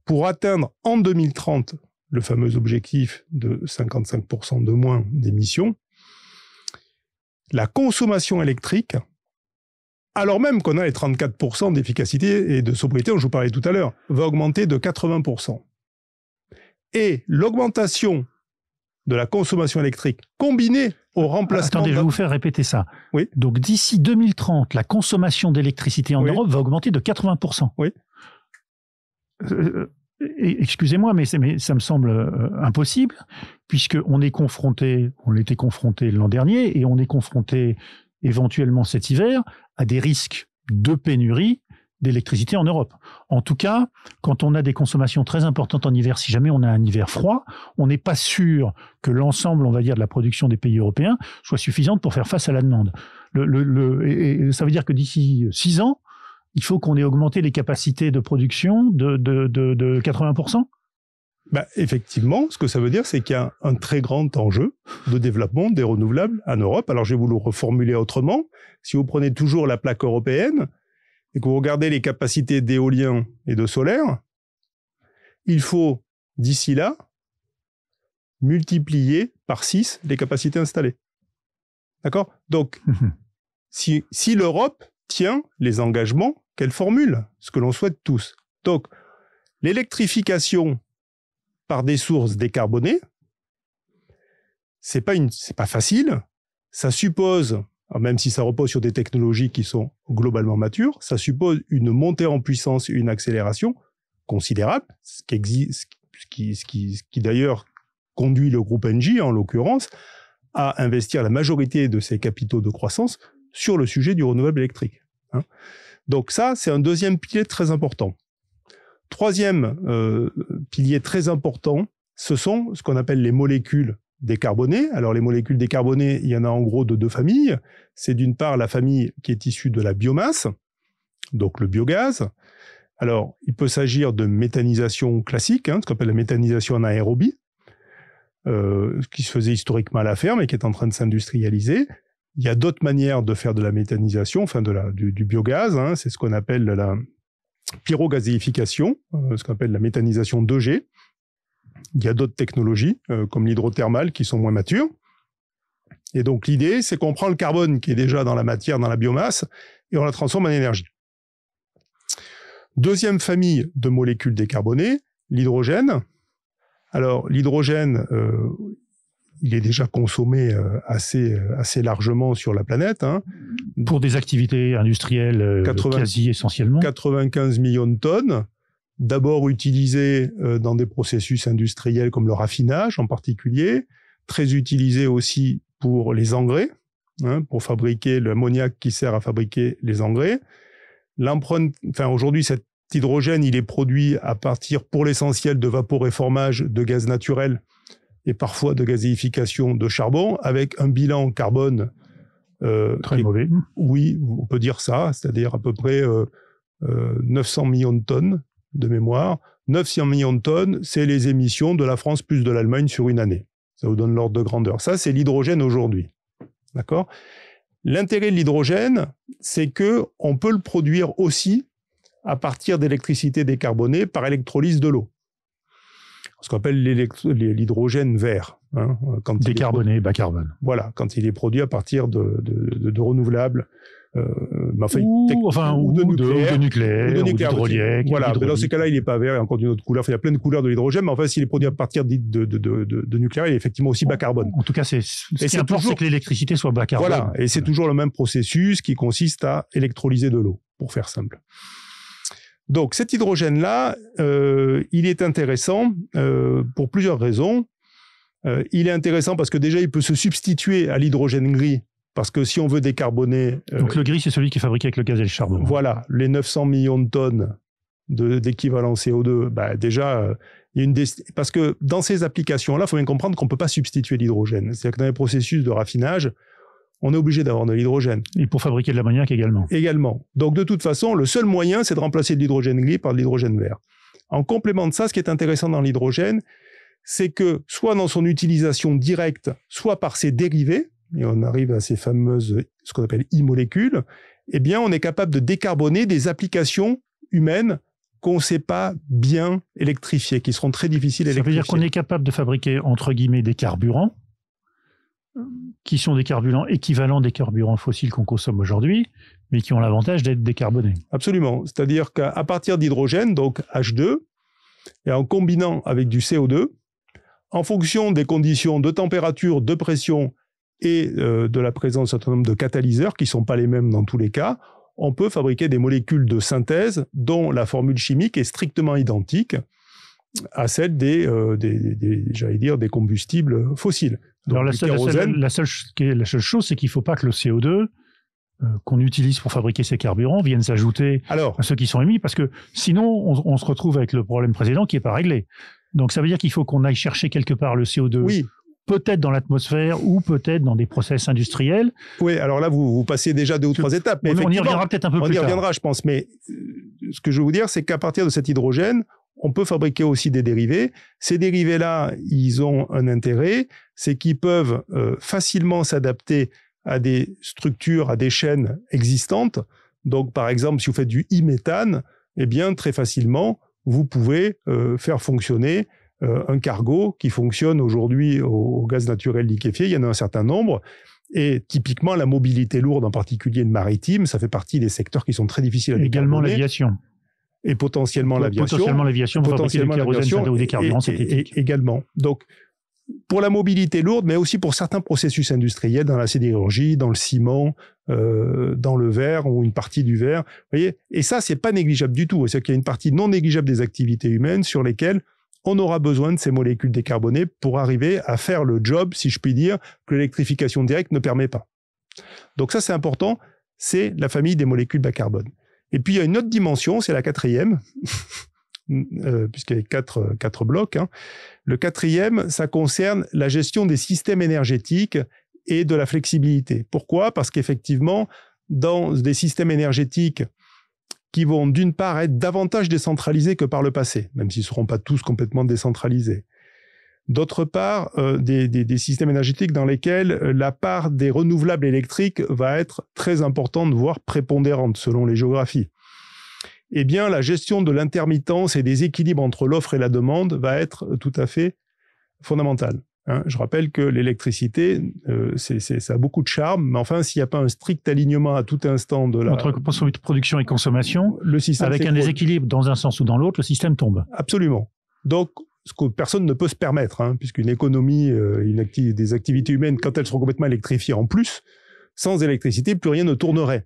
pour atteindre en 2030 le fameux objectif de 55% de moins d'émissions, la consommation électrique, alors même qu'on a les 34% d'efficacité et de sobriété dont je vous parlais tout à l'heure, va augmenter de 80%. Et l'augmentation de la consommation électrique combinée au remplacement... Attendez, je vais vous faire répéter ça. Oui. Donc d'ici 2030, la consommation d'électricité en Oui. Europe va augmenter de 80%. Oui. Excusez-moi, mais ça me semble impossible, puisqu'on est confronté, on l'était confronté l'an dernier, et on est confronté éventuellement cet hiver à des risques de pénurie d'électricité en Europe. En tout cas, quand on a des consommations très importantes en hiver, si jamais on a un hiver froid, on n'est pas sûr que l'ensemble, on va dire, de la production des pays européens soit suffisante pour faire face à la demande. Et ça veut dire que d'ici 6 ans, il faut qu'on ait augmenté les capacités de production de 80%? Effectivement, ce que ça veut dire, c'est qu'il y a un très grand enjeu de développement des renouvelables en Europe. Alors, je vais vous le reformuler autrement. Si vous prenez toujours la plaque européenne et que vous regardez les capacités d'éolien et de solaire, il faut, d'ici là, multiplier par 6 les capacités installées. D'accord ? Donc, si l'Europe tient les engagements qu'elle formule, ce que l'on souhaite tous. Donc, l'électrification par des sources décarbonées, c'est pas facile. Ça suppose, même si ça repose sur des technologies qui sont globalement matures, ça suppose une montée en puissance et une accélération considérable, ce qui d'ailleurs conduit le groupe Engie, en l'occurrence, à investir la majorité de ses capitaux de croissance sur le sujet du renouvelable électrique. Donc ça, c'est un deuxième pilier très important. Troisième pilier très important, ce sont ce qu'on appelle les molécules décarbonées. Alors les molécules décarbonées, il y en a en gros de 2 familles. C'est d'une part la famille qui est issue de la biomasse, donc le biogaz. Alors il peut s'agir de méthanisation classique, ce qu'on appelle la méthanisation en aérobie, qui se faisait historiquement à la ferme et qui est en train de s'industrialiser. Il y a d'autres manières de faire de la méthanisation, enfin du biogaz, c'est ce qu'on appelle la pyrogazéification, ce qu'on appelle la méthanisation 2G. Il y a d'autres technologies, comme l'hydrothermale, qui sont moins matures. Et donc l'idée, c'est qu'on prend le carbone qui est déjà dans la matière, dans la biomasse, et on la transforme en énergie. Deuxième famille de molécules décarbonées, l'hydrogène. Alors l'hydrogène, il est déjà consommé assez largement sur la planète. Pour des activités industrielles quasi essentiellement. 95 millions de tonnes, d'abord utilisées dans des processus industriels comme le raffinage en particulier, très utilisé aussi pour les engrais, pour fabriquer l'ammoniac qui sert à fabriquer les engrais. Aujourd'hui, cet hydrogène, il est produit à partir, pour l'essentiel, de vaporéformage de gaz naturel et parfois de gazéification de charbon, avec un bilan carbone très mauvais. Oui, on peut dire ça, c'est-à-dire à peu près 900 millions de tonnes de mémoire. 900 millions de tonnes, c'est les émissions de la France plus de l'Allemagne sur une année. Ça vous donne l'ordre de grandeur. Ça, c'est l'hydrogène aujourd'hui. D'accord ? L'intérêt de l'hydrogène, c'est qu'on peut le produire aussi à partir d'électricité décarbonée par électrolyse de l'eau. Ce qu'on appelle l'hydrogène vert. Décarboné, bas carbone. Voilà, quand il est produit à partir de renouvelables, ou de nucléaire, ou d'hydrolièque. Voilà, mais dans ces cas-là, il n'est pas vert, il y a encore d'une autre couleur. Il y a plein de couleurs de l'hydrogène, mais enfin, s'il est produit à partir de nucléaire, il est effectivement aussi bas carbone. En tout cas, ce qui importe, c'est que l'électricité soit bas carbone. Voilà, et c'est toujours le même processus qui consiste à électrolyser de l'eau, pour faire simple. Donc cet hydrogène-là, il est intéressant pour plusieurs raisons. Il est intéressant parce que déjà, il peut se substituer à l'hydrogène gris, parce que si on veut décarboner... Donc le gris, c'est celui qui est fabriqué avec le gaz et le charbon. Voilà, les 900 millions de tonnes d'équivalent CO2, il y a parce que dans ces applications-là, il faut bien comprendre qu'on ne peut pas substituer l'hydrogène. C'est-à-dire que dans les processus de raffinage, on est obligé d'avoir de l'hydrogène. Et pour fabriquer de l'ammoniac également. Également. Donc, de toute façon, le seul moyen, c'est de remplacer de l'hydrogène gris par de l'hydrogène vert. En complément de ça, ce qui est intéressant dans l'hydrogène, c'est que, soit dans son utilisation directe, soit par ses dérivés, et on arrive à ces fameuses, ce qu'on appelle e-molécules, eh bien, on est capable de décarboner des applications humaines qu'on ne sait pas bien électrifier, qui seront très difficiles à électrifier. Ça veut dire qu'on est capable de fabriquer, entre guillemets, des carburants, qui sont des carburants équivalents des carburants fossiles qu'on consomme aujourd'hui, mais qui ont l'avantage d'être décarbonés. Absolument. C'est-à-dire qu'à partir d'hydrogène, donc H2, et en combinant avec du CO2, en fonction des conditions de température, de pression et de la présence d'un certain nombre de catalyseurs, qui ne sont pas les mêmes dans tous les cas, on peut fabriquer des molécules de synthèse dont la formule chimique est strictement identique à celle des combustibles fossiles. Donc, alors la seule chose, c'est qu'il ne faut pas que le CO2 qu'on utilise pour fabriquer ces carburants vienne s'ajouter à ceux qui sont émis, parce que sinon on se retrouve avec le problème précédent qui n'est pas réglé. Donc ça veut dire qu'il faut qu'on aille chercher quelque part le CO2, oui, peut-être dans l'atmosphère ou peut-être dans des process industriels. Oui, alors là vous passez déjà 2 ou 3 étapes. Mais on y reviendra peut-être un peu plus tard. On y reviendra, je pense. Mais ce que je veux vous dire, c'est qu'à partir de cet hydrogène, on peut fabriquer aussi des dérivés. Ces dérivés-là, ils ont un intérêt, c'est qu'ils peuvent facilement s'adapter à des structures, à des chaînes existantes. Donc, par exemple, si vous faites du e-méthane, eh bien, très facilement, vous pouvez faire fonctionner un cargo qui fonctionne aujourd'hui au gaz naturel liquéfié. Il y en a un certain nombre. Et typiquement, la mobilité lourde, en particulier le maritime, ça fait partie des secteurs qui sont très difficiles à décarboner. Également l'aviation. Et potentiellement l'aviation. Potentiellement l'aviation, potentiellement l'aviation ou des carburants synthétiques. Également. Donc, pour la mobilité lourde, mais aussi pour certains processus industriels, dans la sidérurgie, dans le ciment, dans le verre ou une partie du verre. Vous voyez, et ça, c'est pas négligeable du tout. C'est-à-dire qu'il y a une partie non négligeable des activités humaines sur lesquelles on aura besoin de ces molécules décarbonées pour arriver à faire le job, si je puis dire, que l'électrification directe ne permet pas. Donc ça, c'est important. C'est la famille des molécules bas carbone. Et puis, il y a une autre dimension, c'est la 4e, puisqu'il y a 4 blocs. Hein. Le 4e, ça concerne la gestion des systèmes énergétiques et de la flexibilité. Pourquoi ? Parce qu'effectivement, dans des systèmes énergétiques qui vont d'une part être davantage décentralisés que par le passé, même s'ils ne seront pas tous complètement décentralisés. D'autre part, des systèmes énergétiques dans lesquels la part des renouvelables électriques va être très importante, voire prépondérante, selon les géographies. Eh bien, la gestion de l'intermittence et des équilibres entre l'offre et la demande va être tout à fait fondamentale. Hein, je rappelle que l'électricité, ça a beaucoup de charme, mais enfin, s'il n'y a pas un strict alignement à tout instant de la... Entre production et consommation, le système avec un déséquilibre dans un sens ou dans l'autre, le système tombe. Absolument. Donc, ce que personne ne peut se permettre, hein, puisqu'une économie, des activités humaines, quand elles seront complètement électrifiées en plus, sans électricité, plus rien ne tournerait.